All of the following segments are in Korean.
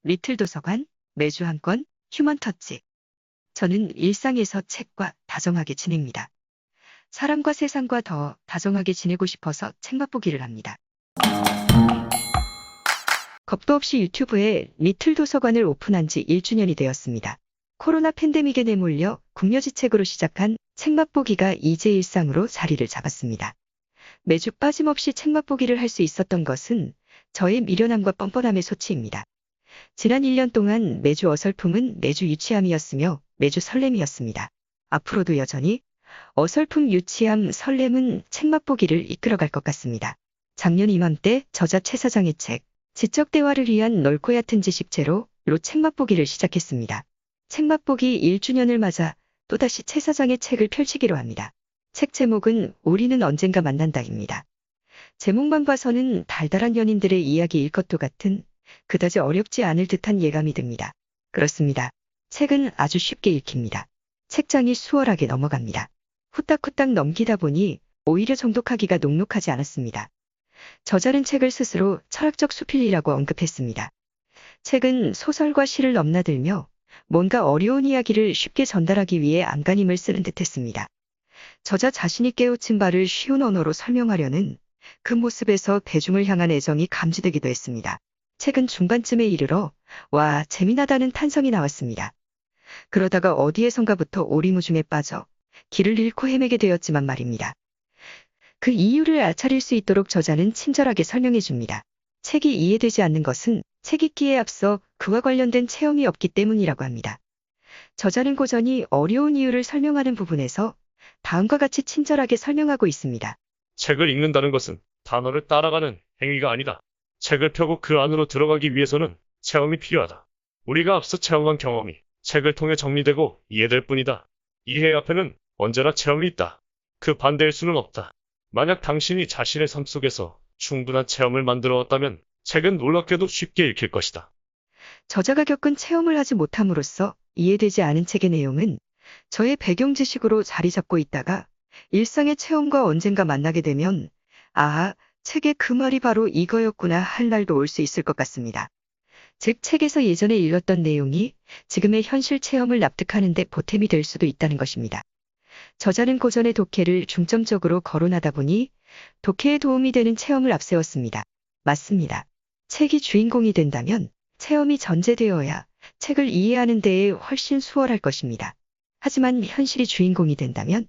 리틀 도서관, 매주 한 권, 휴먼 터치. 저는 일상에서 책과 다정하게 지냅니다. 사람과 세상과 더 다정하게 지내고 싶어서 책 맛보기를 합니다. 겁도 없이 유튜브에 리틀 도서관을 오픈한 지 1주년이 되었습니다. 코로나 팬데믹에 내몰려 궁여지책으로 시작한 책 맛보기가 이제 일상으로 자리를 잡았습니다. 매주 빠짐없이 책 맛보기를 할 수 있었던 것은 저의 미련함과 뻔뻔함의 소치입니다. 지난 1년 동안 매주 어설픔은 매주 유치함이었으며 매주 설렘이었습니다. 앞으로도 여전히 어설픔, 유치함, 설렘은 책 맛보기를 이끌어갈 것 같습니다. 작년 이맘때 저자 최 사장의 책 지적 대화를 위한 넓고 얕은 지식제로로 책 맛보기를 시작했습니다. 책 맛보기 1주년을 맞아 또다시 최 사장의 책을 펼치기로 합니다. 책 제목은 우리는 언젠가 만난다입니다. 제목만 봐서는 달달한 연인들의 이야기일 것도 같은 그다지 어렵지 않을 듯한 예감이 듭니다. 그렇습니다. 책은 아주 쉽게 읽힙니다. 책장이 수월하게 넘어갑니다. 후딱후딱 넘기다 보니 오히려 정독하기가 녹록하지 않았습니다. 저자는 책을 스스로 철학적 수필이라고 언급했습니다. 책은 소설과 시를 넘나들며 뭔가 어려운 이야기를 쉽게 전달하기 위해 안간힘을 쓰는 듯했습니다. 저자 자신이 깨우친 바를 쉬운 언어로 설명하려는 그 모습에서 대중을 향한 애정이 감지되기도 했습니다. 책은 중반쯤에 이르러 와, 재미나다는 탄성이 나왔습니다. 그러다가 어디에선가부터 오리무중에 빠져 길을 잃고 헤매게 되었지만 말입니다. 그 이유를 알차릴 수 있도록 저자는 친절하게 설명해 줍니다. 책이 이해되지 않는 것은 책 읽기에 앞서 그와 관련된 체험이 없기 때문이라고 합니다. 저자는 고전이 어려운 이유를 설명하는 부분에서 다음과 같이 친절하게 설명하고 있습니다. 책을 읽는다는 것은 단어를 따라가는 행위가 아니다. 책을 펴고 그 안으로 들어가기 위해서는 체험이 필요하다. 우리가 앞서 체험한 경험이 책을 통해 정리되고 이해될 뿐이다. 이해 앞에는 언제나 체험이 있다. 그 반대일 수는 없다. 만약 당신이 자신의 삶 속에서 충분한 체험을 만들어 왔다면 책은 놀랍게도 쉽게 읽힐 것이다. 저자가 겪은 체험을 하지 못함으로써 이해되지 않은 책의 내용은 저의 배경 지식으로 자리 잡고 있다가 일상의 체험과 언젠가 만나게 되면 아하, 책의 그 말이 바로 이거였구나 할 날도 올 수 있을 것 같습니다. 즉 책에서 예전에 읽었던 내용이 지금의 현실 체험을 납득하는 데 보탬이 될 수도 있다는 것입니다. 저자는 고전의 독해를 중점적으로 거론하다 보니 독해에 도움이 되는 체험을 앞세웠습니다. 맞습니다. 책이 주인공이 된다면 체험이 전제되어야 책을 이해하는 데에 훨씬 수월할 것입니다. 하지만 현실이 주인공이 된다면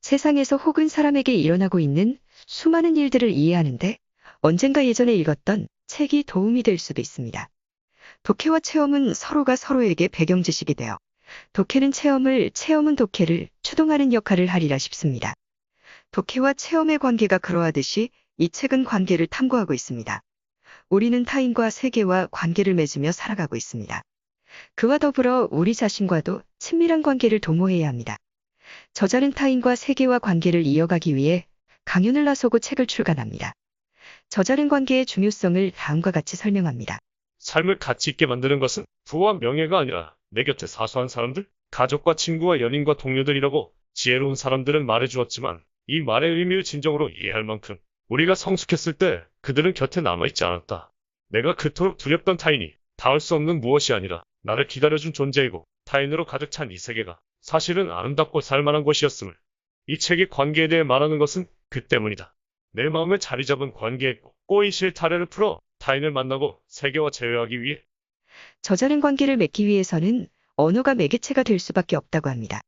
세상에서 혹은 사람에게 일어나고 있는 수많은 일들을 이해하는데 언젠가 예전에 읽었던 책이 도움이 될 수도 있습니다. 독해와 체험은 서로가 서로에게 배경 지식이 되어 독해는 체험을, 체험은 독해를 추동하는 역할을 하리라 싶습니다. 독해와 체험의 관계가 그러하듯이 이 책은 관계를 탐구하고 있습니다. 우리는 타인과 세계와 관계를 맺으며 살아가고 있습니다. 그와 더불어 우리 자신과도 친밀한 관계를 도모해야 합니다. 저자는 타인과 세계와 관계를 이어가기 위해 강연을 나서고 책을 출간합니다. 저자는 관계의 중요성을 다음과 같이 설명합니다. 삶을 가치 있게 만드는 것은 부와 명예가 아니라 내 곁에 사소한 사람들, 가족과 친구와 연인과 동료들이라고 지혜로운 사람들은 말해주었지만 이 말의 의미를 진정으로 이해할 만큼 우리가 성숙했을 때 그들은 곁에 남아있지 않았다. 내가 그토록 두렵던 타인이 닿을 수 없는 무엇이 아니라 나를 기다려준 존재이고 타인으로 가득 찬 이 세계가 사실은 아름답고 살만한 곳이었음을. 이 책이 관계에 대해 말하는 것은 그 때문이다. 내 마음에 자리 잡은 관계에 꼬인 실타래를 풀어 타인을 만나고 세계와 재회하기 위해. 저자는 관계를 맺기 위해서는 언어가 매개체가 될 수밖에 없다고 합니다.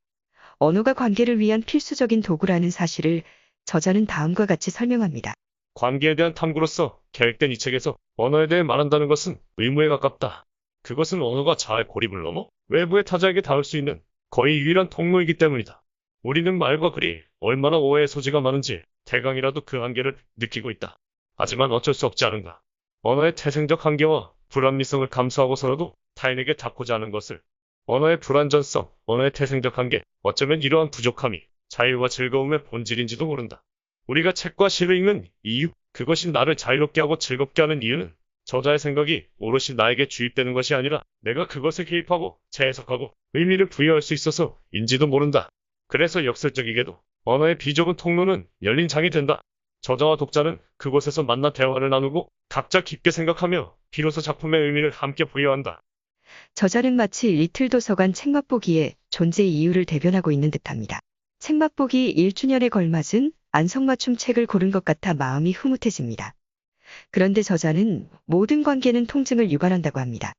언어가 관계를 위한 필수적인 도구라는 사실을 저자는 다음과 같이 설명합니다. 관계에 대한 탐구로서 계획된 이 책에서 언어에 대해 말한다는 것은 의무에 가깝다. 그것은 언어가 자아의 고립을 넘어 외부의 타자에게 닿을 수 있는 거의 유일한 통로이기 때문이다. 우리는 말과 글이 얼마나 오해의 소지가 많은지 대강이라도 그 한계를 느끼고 있다. 하지만 어쩔 수 없지 않은가. 언어의 태생적 한계와 불합리성을 감수하고서라도 타인에게 닿고자 하는 것을. 언어의 불완전성, 언어의 태생적 한계, 어쩌면 이러한 부족함이 자유와 즐거움의 본질인지도 모른다. 우리가 책과 시를 읽는 이유, 그것이 나를 자유롭게 하고 즐겁게 하는 이유는 저자의 생각이 오롯이 나에게 주입되는 것이 아니라 내가 그것에 개입하고 재해석하고 의미를 부여할 수 있어서인지도 모른다. 그래서 역설적이게도 언어의 비좁은 통로는 열린 장이 된다. 저자와 독자는 그곳에서 만나 대화를 나누고 각자 깊게 생각하며 비로소 작품의 의미를 함께 부여한다. 저자는 마치 리틀 도서관 책맛보기의 존재 이유를 대변하고 있는 듯합니다. 책맛보기 1주년에 걸맞은 안성맞춤 책을 고른 것 같아 마음이 흐뭇해집니다. 그런데 저자는 모든 관계는 통증을 유발한다고 합니다.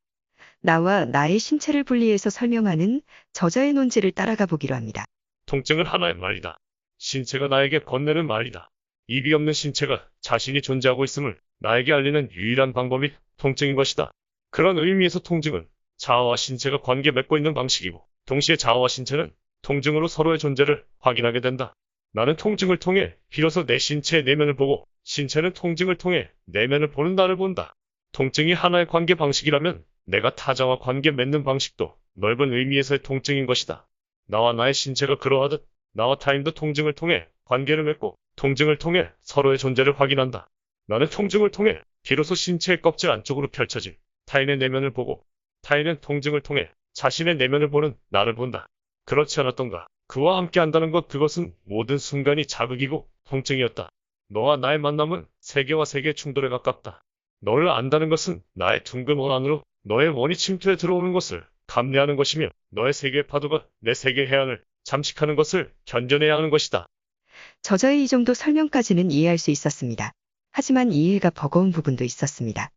나와 나의 신체를 분리해서 설명하는 저자의 논지를 따라가 보기로 합니다. 통증은 하나의 말이다. 신체가 나에게 건네는 말이다. 입이 없는 신체가 자신이 존재하고 있음을 나에게 알리는 유일한 방법이 통증인 것이다. 그런 의미에서 통증은 자아와 신체가 관계 맺고 있는 방식이고, 동시에 자아와 신체는 통증으로 서로의 존재를 확인하게 된다. 나는 통증을 통해 비로소 내 신체의 내면을 보고, 신체는 통증을 통해 내면을 보는 나를 본다. 통증이 하나의 관계 방식이라면 내가 타자와 관계 맺는 방식도 넓은 의미에서의 통증인 것이다. 나와 나의 신체가 그러하듯 나와 타인도 통증을 통해 관계를 맺고, 통증을 통해 서로의 존재를 확인한다. 나는 통증을 통해 비로소 신체의 껍질 안쪽으로 펼쳐진 타인의 내면을 보고, 타인은 통증을 통해 자신의 내면을 보는 나를 본다. 그렇지 않았던가? 그와 함께 한다는 것, 그것은 모든 순간이 자극이고 통증이었다. 너와 나의 만남은 세계와 세계의 충돌에 가깝다. 너를 안다는 것은 나의 둥근 원 안으로 너의 원이 침투해 들어오는 것을 감내하는 것이며, 너의 세계의 파도가 내 세계의 해안을 잠식하는 것을 견뎌내야 하는 것이다. 저자의 이 정도 설명까지는 이해할 수 있었습니다. 하지만 이해가 버거운 부분도 있었습니다.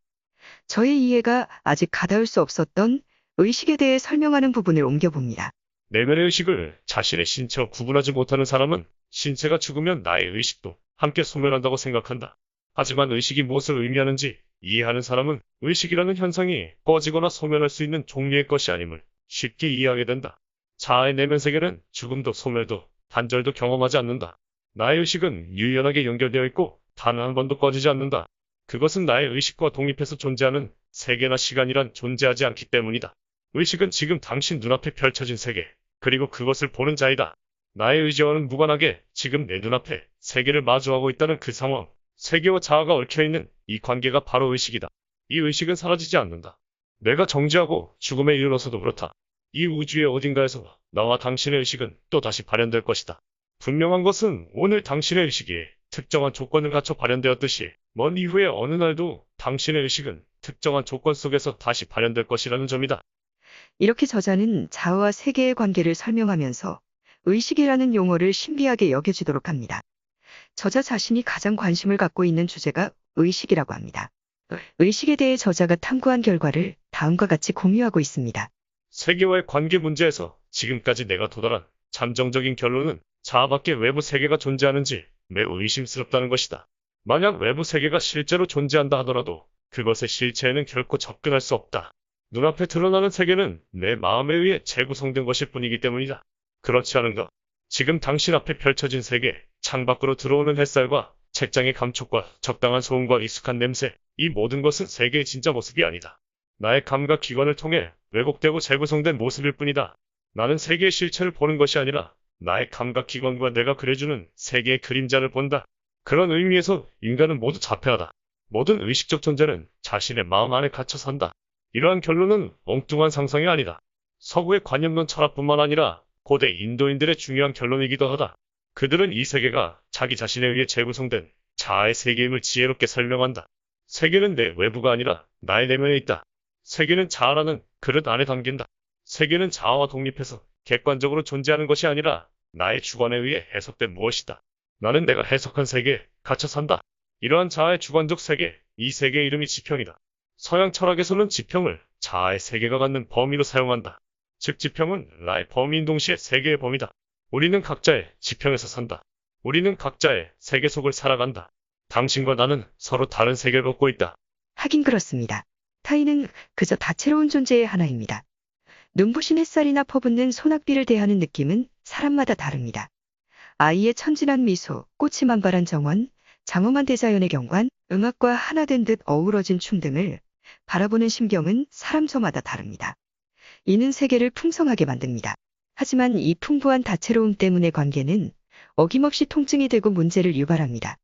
저의 이해가 아직 가닿을 수 없었던 의식에 대해 설명하는 부분을 옮겨봅니다. 내면의 의식을 자신의 신체와 구분하지 못하는 사람은 신체가 죽으면 나의 의식도 함께 소멸한다고 생각한다. 하지만 의식이 무엇을 의미하는지 이해하는 사람은 의식이라는 현상이 꺼지거나 소멸할 수 있는 종류의 것이 아님을 쉽게 이해하게 된다. 자아의 내면 세계는 죽음도 소멸도 단절도 경험하지 않는다. 나의 의식은 유연하게 연결되어 있고 단 한 번도 꺼지지 않는다. 그것은 나의 의식과 독립해서 존재하는 세계나 시간이란 존재하지 않기 때문이다. 의식은 지금 당신 눈앞에 펼쳐진 세계, 그리고 그것을 보는 자이다. 나의 의지와는 무관하게 지금 내 눈앞에 세계를 마주하고 있다는 그 상황, 세계와 자아가 얽혀있는 이 관계가 바로 의식이다. 이 의식은 사라지지 않는다. 내가 정지하고 죽음에 이르러서도 그렇다. 이 우주의 어딘가에서 나와 당신의 의식은 또 다시 발현될 것이다. 분명한 것은 오늘 당신의 의식이 특정한 조건을 갖춰 발현되었듯이 먼 이후의 어느 날도 당신의 의식은 특정한 조건 속에서 다시 발현될 것이라는 점이다. 이렇게 저자는 자아와 세계의 관계를 설명하면서 의식이라는 용어를 신비하게 여겨지도록 합니다. 저자 자신이 가장 관심을 갖고 있는 주제가 의식이라고 합니다. 의식에 대해 저자가 탐구한 결과를 다음과 같이 공유하고 있습니다. 세계와의 관계 문제에서 지금까지 내가 도달한 잠정적인 결론은 자아 밖에 외부 세계가 존재하는지 매우 의심스럽다는 것이다. 만약 외부 세계가 실제로 존재한다 하더라도 그것의 실체에는 결코 접근할 수 없다. 눈앞에 드러나는 세계는 내 마음에 의해 재구성된 것일 뿐이기 때문이다. 그렇지 않은가? 지금 당신 앞에 펼쳐진 세계, 창밖으로 들어오는 햇살과 책장의 감촉과 적당한 소음과 익숙한 냄새, 이 모든 것은 세계의 진짜 모습이 아니다. 나의 감각 기관을 통해 왜곡되고 재구성된 모습일 뿐이다. 나는 세계의 실체를 보는 것이 아니라 나의 감각 기관과 내가 그려주는 세계의 그림자를 본다. 그런 의미에서 인간은 모두 자폐하다. 모든 의식적 존재는 자신의 마음 안에 갇혀 산다. 이러한 결론은 엉뚱한 상상이 아니다. 서구의 관념론 철학뿐만 아니라 고대 인도인들의 중요한 결론이기도 하다. 그들은 이 세계가 자기 자신에 의해 재구성된 자아의 세계임을 지혜롭게 설명한다. 세계는 내 외부가 아니라 나의 내면에 있다. 세계는 자아라는 그릇 안에 담긴다. 세계는 자아와 독립해서 객관적으로 존재하는 것이 아니라 나의 주관에 의해 해석된 무엇이다. 나는 내가 해석한 세계에 갇혀 산다. 이러한 자아의 주관적 세계, 이 세계의 이름이 지평이다. 서양 철학에서는 지평을 자아의 세계가 갖는 범위로 사용한다. 즉 지평은 나의 범위인 동시에 세계의 범위다. 우리는 각자의 지평에서 산다. 우리는 각자의 세계 속을 살아간다. 당신과 나는 서로 다른 세계를 걷고 있다. 하긴 그렇습니다. 타인은 그저 다채로운 존재의 하나입니다. 눈부신 햇살이나 퍼붓는 소낙비를 대하는 느낌은 사람마다 다릅니다. 아이의 천진한 미소, 꽃이 만발한 정원, 장엄한 대자연의 경관, 음악과 하나 된 듯 어우러진 춤 등을 바라보는 심경은 사람 저마다 다릅니다. 이는 세계를 풍성하게 만듭니다. 하지만 이 풍부한 다채로움 때문에 관계는 어김없이 통증이 되고 문제를 유발합니다.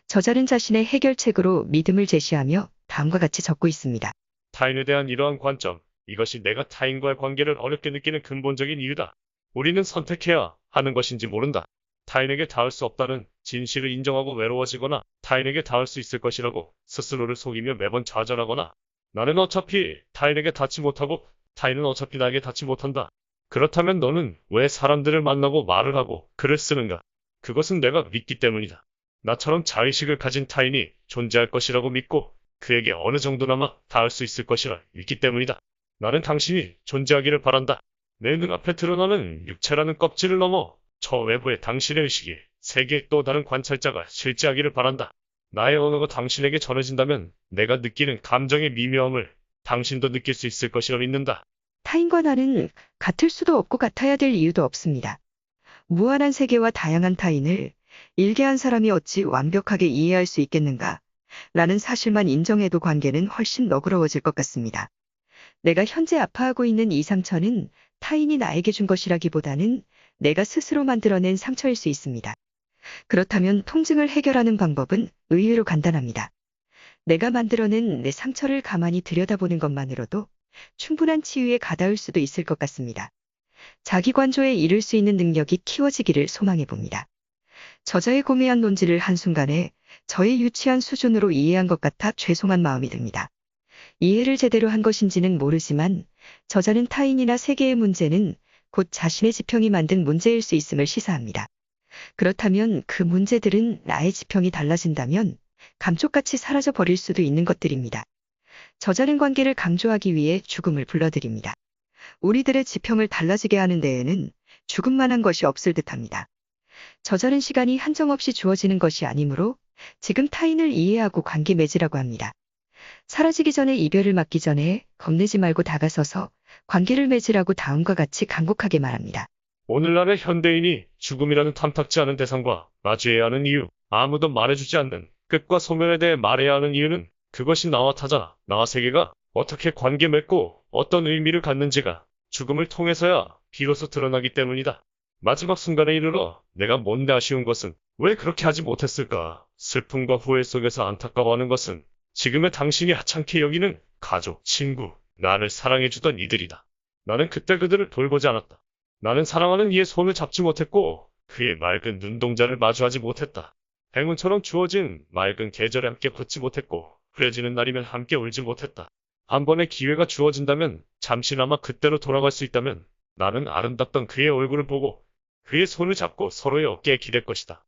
저자는 자신의 해결책으로 믿음을 제시하며 다음과 같이 적고 있습니다. 타인에 대한 이러한 관점, 이것이 내가 타인과의 관계를 어렵게 느끼는 근본적인 이유다. 우리는 선택해야 하는 것인지 모른다. 타인에게 닿을 수 없다는 진실을 인정하고 외로워지거나 타인에게 닿을 수 있을 것이라고 스스로를 속이며 매번 좌절하거나 나는 어차피 타인에게 닿지 못하고 타인은 어차피 나에게 닿지 못한다. 그렇다면 너는 왜 사람들을 만나고 말을 하고 글을 쓰는가? 그것은 내가 믿기 때문이다. 나처럼 자의식을 가진 타인이 존재할 것이라고 믿고 그에게 어느 정도나마 닿을 수 있을 것이라 믿기 때문이다. 나는 당신이 존재하기를 바란다. 내 눈앞에 드러나는 육체라는 껍질을 넘어 저 외부의 당신의 의식이 세계의 또 다른 관찰자가 실제하기를 바란다. 나의 언어가 당신에게 전해진다면 내가 느끼는 감정의 미묘함을 당신도 느낄 수 있을 것이라 믿는다. 타인과 나는 같을 수도 없고 같아야 될 이유도 없습니다. 무한한 세계와 다양한 타인을 일개한 사람이 어찌 완벽하게 이해할 수 있겠는가? 라는 사실만 인정해도 관계는 훨씬 너그러워질 것 같습니다. 내가 현재 아파하고 있는 이 상처는 타인이 나에게 준 것이라기보다는 내가 스스로 만들어낸 상처일 수 있습니다. 그렇다면 통증을 해결하는 방법은 의외로 간단합니다. 내가 만들어낸 내 상처를 가만히 들여다보는 것만으로도 충분한 치유에 가닿을 수도 있을 것 같습니다. 자기관조에 이를 수 있는 능력이 키워지기를 소망해 봅니다. 저자의 고매한 논지를 한순간에 저의 유치한 수준으로 이해한 것 같아 죄송한 마음이 듭니다. 이해를 제대로 한 것인지는 모르지만 저자는 타인이나 세계의 문제는 곧 자신의 지평이 만든 문제일 수 있음을 시사합니다. 그렇다면 그 문제들은 나의 지평이 달라진다면 감쪽같이 사라져 버릴 수도 있는 것들입니다. 저자는 관계를 강조하기 위해 죽음을 불러들입니다. 우리들의 지평을 달라지게 하는 데에는 죽음만한 것이 없을 듯합니다. 저자는 시간이 한정없이 주어지는 것이 아니므로 지금 타인을 이해하고 관계 맺으라고 합니다. 사라지기 전에 이별을 맞기 전에 겁내지 말고 다가서서 관계를 맺으라고 다음과 같이 간곡하게 말합니다. 오늘날의 현대인이 죽음이라는 탐탁지 않은 대상과 마주해야 하는 이유, 아무도 말해주지 않는 끝과 소멸에 대해 말해야 하는 이유는 그것이 나와 타자, 나와 세계가 어떻게 관계 맺고 어떤 의미를 갖는지가 죽음을 통해서야 비로소 드러나기 때문이다. 마지막 순간에 이르러 내가 뭔데 아쉬운 것은 왜 그렇게 하지 못했을까? 슬픔과 후회 속에서 안타까워하는 것은 지금의 당신이 하찮게 여기는 가족, 친구, 나를 사랑해주던 이들이다. 나는 그때 그들을 돌보지 않았다. 나는 사랑하는 이의 손을 잡지 못했고 그의 맑은 눈동자를 마주하지 못했다. 행운처럼 주어진 맑은 계절에 함께 걷지 못했고 흐려지는 날이면 함께 울지 못했다. 한 번의 기회가 주어진다면 잠시나마 그때로 돌아갈 수 있다면 나는 아름답던 그의 얼굴을 보고 그의 손을 잡고 서로의 어깨에 기댈 것이다.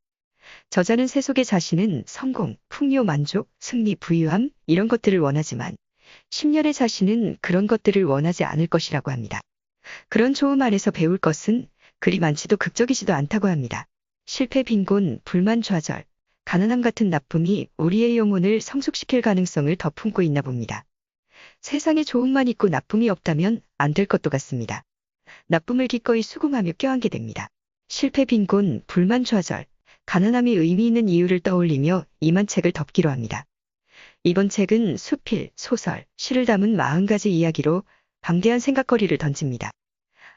저자는 세속의 자신은 성공, 풍요, 만족, 승리, 부유함 이런 것들을 원하지만 10년의 자신은 그런 것들을 원하지 않을 것이라고 합니다. 그런 조음 안에서 배울 것은 그리 많지도 극적이지도 않다고 합니다. 실패, 빈곤, 불만, 좌절, 가난함 같은 나쁨이 우리의 영혼을 성숙시킬 가능성을 더 품고 있나 봅니다. 세상에 좋음만 있고 나쁨이 없다면 안 될 것도 같습니다. 나쁨을 기꺼이 수긍하며 껴안게 됩니다. 실패, 빈곤, 불만, 좌절, 가난함이 의미 있는 이유를 떠올리며 이만 책을 덮기로 합니다. 이번 책은 수필, 소설, 시를 담은 40가지 이야기로 방대한 생각거리를 던집니다.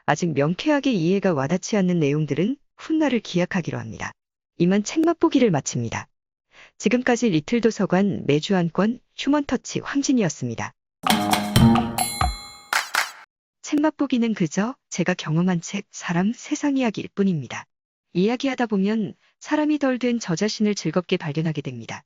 아직 명쾌하게 이해가 와닿지 않는 내용들은 훗날을 기약하기로 합니다. 이만 책 맛보기를 마칩니다. 지금까지 리틀 도서관 매주 한 권 휴먼터치 황진이었습니다. 책 맛보기는 그저 제가 경험한 책, 사람, 세상 이야기일 뿐입니다. 이야기하다 보면 사람이 덜 된 저 자신을 즐겁게 발견하게 됩니다.